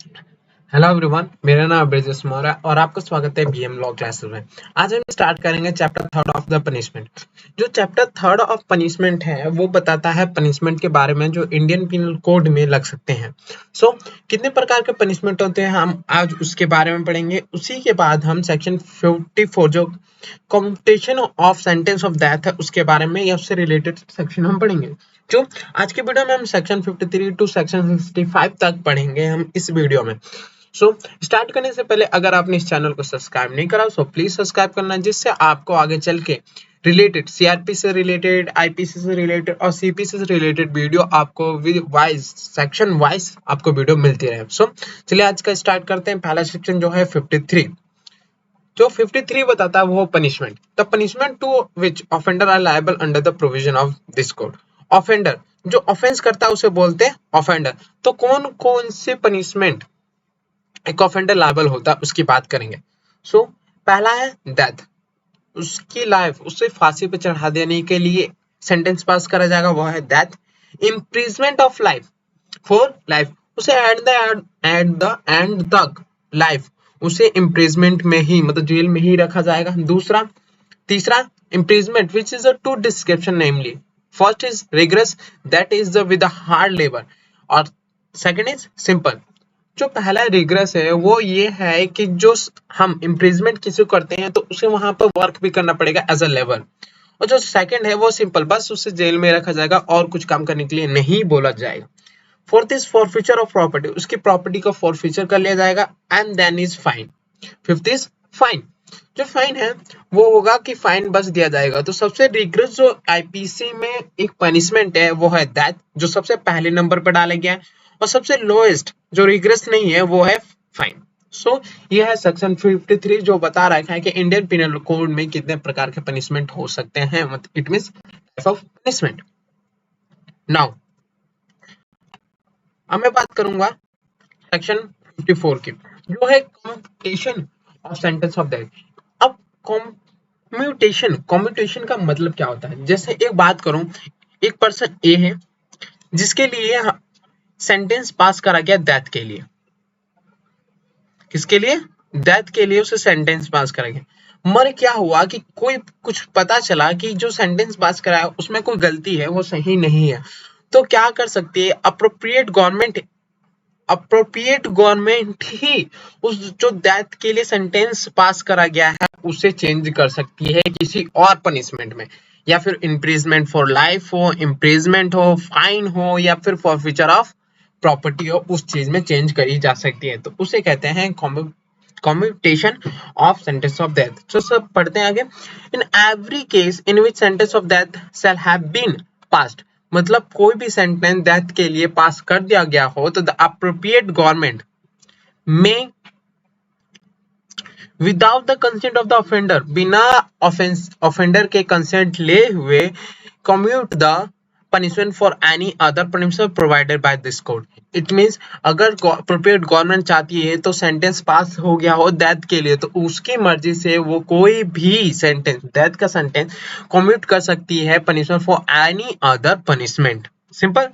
Hello everyone, मेरा नाम ब्रिजेश मौर्य और आपका स्वागत है बीएम लॉ क्लासेस में। आज हम स्टार्ट करेंगे chapter third of the punishment. जो चैप्टर थर्ड ऑफ पनिशमेंट है वो बताता है पनिशमेंट के बारे में जो इंडियन पिनल कोड में लग सकते हैं। कितने प्रकार के पनिशमेंट होते हैं हम आज उसके बारे में पढ़ेंगे। उसी के बाद हम सेक्शन 54 जो commutation of sentence of death है उसके बारे में या उससे रिलेटेड सेक्शन हम पढ़ेंगे। जो आज के वीडियो में हम सेक्शन 53 टू सेक्शन 65 तक पढ़ेंगे हम इस वीडियो में। स्टार्ट करने से पहले अगर आपने इस चैनल को सब्सक्राइब नहीं करा प्लीज सब्सक्राइब करना, जिससे आपको आगे चल के रिलेटेड सीआरपी से रिलेटेड, आईपीसी से रिलेटेड और सीपीसी से रिलेटेड वीडियो आपको वाइज सेक्शन वाइज आपको वीडियो मिलती रहे। चलिए आज का स्टार्ट करते हैं। पहला सेक्शन जो है 53, जो 53 बताता है वो punishment. The punishment to which offender are liable under the provision of this code. Offender जो ऑफेंस करता है उसे बोलते हैं ऑफेंडर। तो कौन कौन से पनिशमेंट एक ऑफेंडर लायबल होता है उसकी बात करेंगे। पहला है डेथ, उसकी लाइफ उसे फांसी पे चढ़ा देने के लिए सेंटेंस पास करा जाएगा, वो है death. Imprisonment of life for life, उसे एट द एंड तक लाइफ उसे इम्प्रिजमेंट में ही मतलब जेल में ही रखा जाएगा। दूसरा तीसरा imprisonment which is a two description, namely first is rigorous that is the with hard labour और सेकंड इज सिंपल। जो पहला रिग्रेस है वो ये है कि जो हम इम्प्रिजमेंट किसी को करते हैं तो उसे वहां पर वर्क भी करना पड़ेगा एज अ लेबर। और जो सेकंड है वो सिंपल, बस उसे जेल में रखा जाएगा और कुछ काम करने के लिए नहीं बोला जाएगा। Fourth is forfeiture of property, उसकी प्रॉपर्टी को फॉरफीचर कर लिया जाएगा। And then is fine. Fifth is fine, जो फाइन है वो होगा कि फाइन बस दिया जाएगा। तो सबसे रिग्रेस जो आईपीसी में एक पनिशमेंट है वो है दैट, जो सबसे पहले नंबर पर डाला गया है। और सबसे लोएस्ट जो रिग्रेस नहीं है वो है फाइन। ये है सेक्शन 53 जो बता रखा है कि इंडियन पिनल कोड में कितने प्रकार के पनिशमेंट हो सकते हैं, मतलब it means type of punishment. Now अब मैं बात करूंगा सेक्शन 54 की, जो है commutation of sentence of death. अब कम्यूटेशन का मतलब क्या होता है। जैसे एक बात करूं, एक पर्सन ए है जिसके लिए सेंटेंस पास करा गया डेथ के लिए। किसके लिए? डेथ के लिए उसे सेंटेंस पास करा गया। मर क्या हुआ कि कोई कुछ पता चला कि जो सेंटेंस पास कराया उसमें कोई गलती है, वो सही नहीं है। तो क्या कर सकती है अप्रोप्रिएट गवर्नमेंट ही उस जो डेथ के लिए सेंटेंस पास करा गया है उसे चेंज कर सकती है किसी और पनिशमेंट में, या फिर इम्प्रिजमेंट फॉर लाइफ हो, इम्प्रिजमेंट हो, फाइन हो, या फिर फॉरफीचर ऑफ प्रॉपर्टी हो, उस चीज में चेंज करी जा सकती है। तो उसे कहते हैं commutation of sentence of death. तो सब पढ़ते हैं आगे। In every case in which sentence of death shall have been passed, मतलब कोई भी सेंटेंस डेथ के लिए पास कर दिया गया हो तो द अप्रोप्रिएट गवर्नमेंट में without the consent of the offender, बिना ऑफेंडर के कंसेंट ले हुए, commute the punishment for any other punishment provided by this code. It means अगर अप्रोप्रिएट गवर्नमेंट चाहती है तो सेंटेंस पास हो गया हो डेथ के लिए तो उसकी मर्जी से वो कोई भी सेंटेंस डेथ का सेंटेंस कम्यूट कर सकती है punishment for any other punishment. Simple,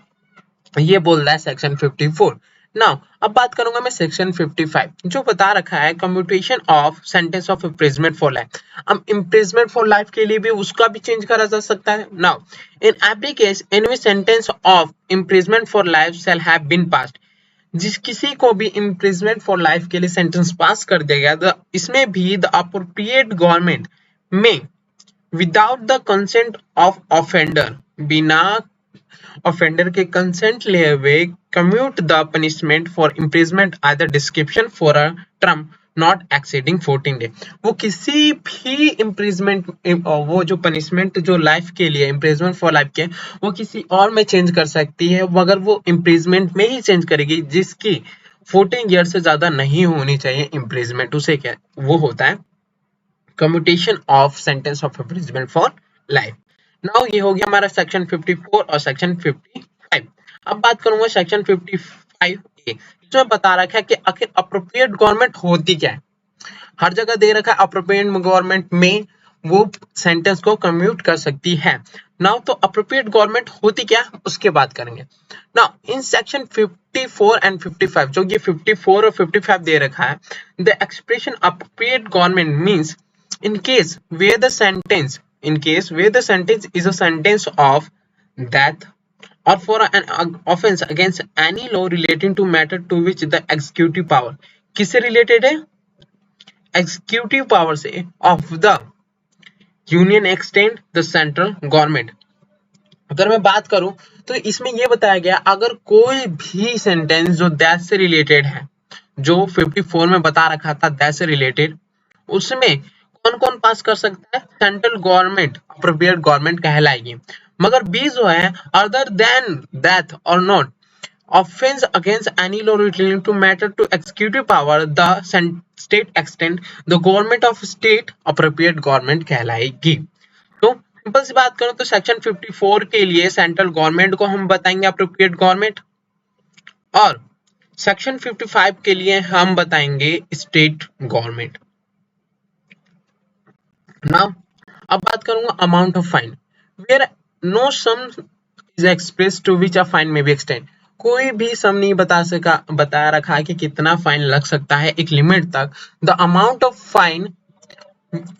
ये बोल रहा है सेक्शन 54। नाउ अब बात करूंगा मैं सेक्शन 55, जो बता रखा है commutation of sentence of imprisonment for life. अब इम्प्रिजमेंट फॉर लाइफ के लिए भी उसका भी चेंज करा जा सकता है। Now in every case in which sentence of imprisonment for life shall have been passed, जिस किसी को भी इम्प्रिजमेंट फॉर लाइफ के लिए सेंटेंस पास कर दिया गया, इसमें भी द अप्रोप्रिएट गवर्नमेंट में without the consent of offender, बिना ऑफेंडर के कंसेंट लिए हुए, commute the punishment for imprisonment either description for a term not exceeding 14 day. वो किसी भी इम्प्रिजमेंट, वो जो पनिशमेंट जो लाइफ के लिए इम्प्रिजमेंट फॉर लाइफ के, वो किसी और में चेंज कर सकती है, मगर वो इम्प्रिजमेंट में ही चेंज करेगी जिसकी 14 ईयर से ज्यादा नहीं होनी चाहिए इम्प्रिजमेंट। उसे क्या वो होता है commutation of sentence of imprisonment for life. Now ये हो गया हमारा सेक्शन 54 और सेक्शन 55। अब बात करूंगा सेक्शन 55 ए, इसमें बता रखा है कि आखिर अप्रोप्रिएट गवर्नमेंट होती क्या है। हर जगह दे रखा है अप्रोप्रिएट गवर्नमेंट में वो सेंटेंस को कम्यूट कर सकती है, नाउ तो अप्रोप्रिएट गवर्नमेंट होती क्या उसके बात करेंगे। नाउ इन सेक्शन 54 एंड 55, जो ये 54 और 55 दे रखा है, the expression appropriate government means in case where the sentence is a sentence of death or for an offense against any law relating to matter to which the executive power किससे related है, executive power से of the union extend the central government. अगर मैं बात करूं तो इसमें यह बताया गया अगर कोई भी सेंटेंस जो डेथ से रिलेटेड है, जो 54 में बता रखा था डेथ से रिलेटेड, उसमें कौन कौन पास कर सकता है, सेंट्रल गवर्नमेंट अप्रोप्रिएट गवर्नमेंट कहलाएगी। मगर बी जो है अदर देन डेथ और not offense against any law relating to matter to executive power the state extent the government of state appropriate government कहलाएगी। तो सिंपल सी बात करो तो सेक्शन 54 के लिए सेंट्रल गवर्नमेंट को हम बताएंगे अप्रोप्रिएट गवर्नमेंट, और सेक्शन 55 के लिए हम बताएंगे स्टेट गवर्नमेंट। नाउ अब बात करूंगा amount of fine, where no sum is express to which a fine may be extend. कोई भी सम नहीं बता रखा है कि कितना फाइन लग सकता है एक लिमिट तक। The amount of fine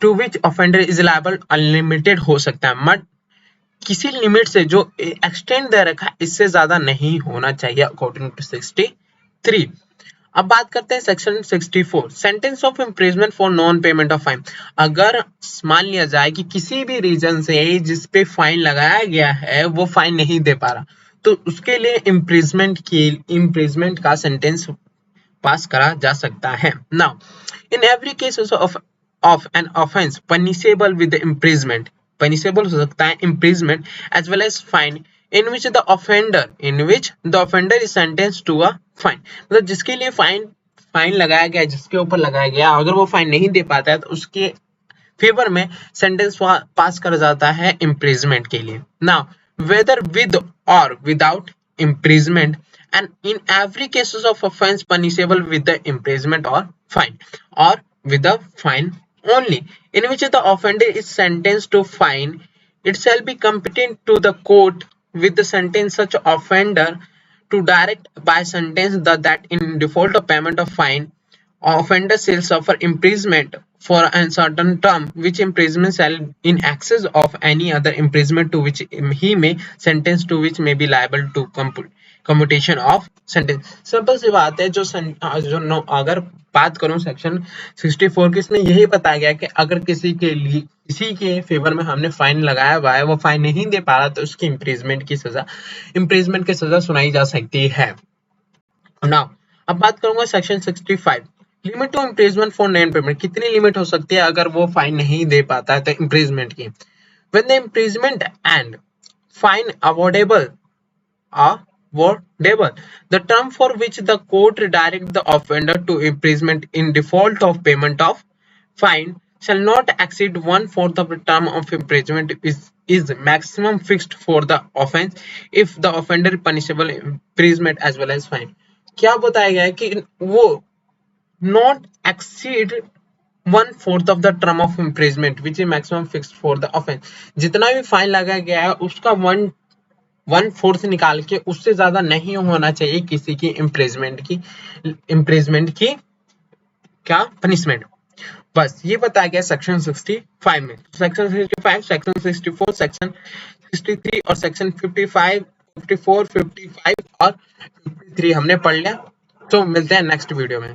to which offender is liable unlimited हो सकता है, बट किसी लिमिट से जो एक्सटेंड दे रखा है इससे ज्यादा नहीं होना चाहिए अकॉर्डिंग टू 63। अब बात करते हैं section 64, sentence of imprisonment for non payment of fine. अगर मान लिया जाए कि किसी भी रीजन से जिसपे फाइन लगाया गया है वो फाइन नहीं दे पा रहा, तो उसके लिए इम्प्रिजमेंट का सेंटेंस पास करा जा सकता है। Now in every case of an offence punishable with imprisonment, punishable हो सकता है imprisonment as well as fine in which the offender is sentenced to a fine। मतलब जिसके लिए फाइन लगाया गया, जिसके ऊपर लगाया गया, अगर वो फाइन नहीं दे पाता है तो उसके फेवर में सेंटेंस पास कर जाता है इम्प्रिजमेंट के लिए। नाउ वेदर विद और without imprisonment and in every cases of offence punishable with the imprisonment और फाइन, और with the fine only in which the offender is sentenced to fine, it shall be competent to the court with the sentence such offender to direct by sentence that in default of payment of fine offender shall suffer imprisonment for a certain term, which imprisonment shall in excess of any other imprisonment to which he may sentence to which may be liable to commutation of sentence। Simple सी बात है। अगर बात करूं section 64 की, इसमें यही बताया गया कि अगर किसी के फेवर में हमने फाइन लगाया हुआ है, वो फाइन नहीं दे पा रहा, तो उसकी इम्प्रिजमेंट की सजा सुनाई जा सकती है। नाउ अब बात करूंगा section 65, limit to imprisonment for non payment. कितनी लिमिट हो सकती है अगर वो फाइन नहीं दे पाता है तो इम्प्रिजमेंट की। When the imprisonment and fine awardable the term for which the court direct the offender to imprisonment in default of payment of fine shall not exceed 1/4 of the term of imprisonment is maximum fixed for the offense if the offender is punishable imprisonment as well as fine। क्या बताया गया है कि वो not exceed 1/4 of the term of imprisonment which is maximum fixed for the offense। जितना भी fine लगाया गया है उसका 1/4 निकाल के उससे ज्यादा नहीं होना चाहिए किसी की इम्प्रिजमेंट की क्या पनिशमेंट। बस ये बताया गया सेक्शन 65 में। सेक्शन 65, सेक्शन 64, सेक्शन 63 और सेक्शन 55, 54, 55 और 53 हमने पढ़ लिया। तो मिलते हैं नेक्स्ट वीडियो में।